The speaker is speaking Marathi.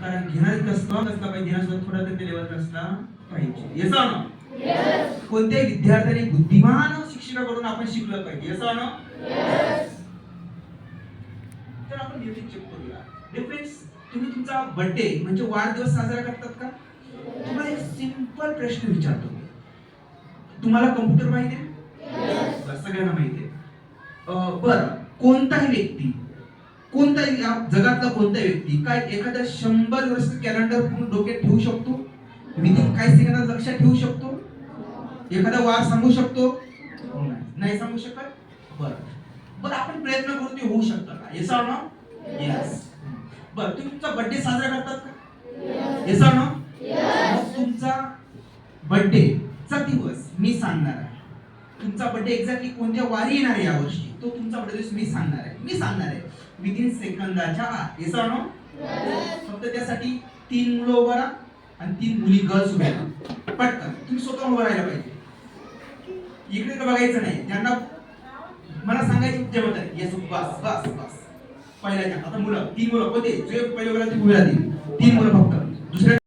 कारण घेणारे कसला पाहिजे, घेण्यासोबत थोडा तरी लेवल असला पाहिजे. येस ना? कोणत्याही विद्यार्थ्याने बुद्धिमान शिक्षकाकडून आपण शिकलं पाहिजे. येस ना? तर आपण बेसिक चेक करूया. डिफरेंस, तुम्ही तुमचा बर्थडे म्हणजे वाढदिवस साजरा करतात का? तुम्हाला एक सिंपल प्रश्न विचारतो. तुम्हाला कम्प्युटर माहिती आहे? सगळ्यांना माहिती आहे. बरं, कोणताही व्यक्ती, कोणताही जगातला कोणता व्यक्ती काय एखाद्या 100 वर्ष कॅलेंडर डोक्यात ठेवू शकतो? विदिन काही सेकंदात लक्षात ठेवू शकतो? एखादा वार सांगू शकतो? नाही सांगू शकत. बरं बरं, आपण प्रयत्न करू ते होऊ शकतं का? Yes or no? यस. बरं, तुम्ही तुमचा बर्थडे साजरा करतात का? Yes or no? मग तुमचा बर्थडे चा दिवस मी सांगणार आहे. तुमचा बर्थडे एक्झॅक्टली कोणत्या वारी येणार आहे यावर्षी, तो तुमचा बर्थडे दिवस मी सांगणार आहे विदिन सेकंदाच्या आत. Yes or no? फक्त त्यासाठी 3 मुलं उभा राहा आणि 3 मुली गर्ल्स उभ्या राहा. पटकन तुम्ही स्वतः उभं राहायला पाहिजे. इकडे तर बघायचं नाही. ज्यांना मला सांगायचं जमत आहे, येस, बस बस बस. पहिल्या आता मुलं 3 मुलं होते, जे पहिले उभे राहतील 3 मुलं फक्त. दुसऱ्या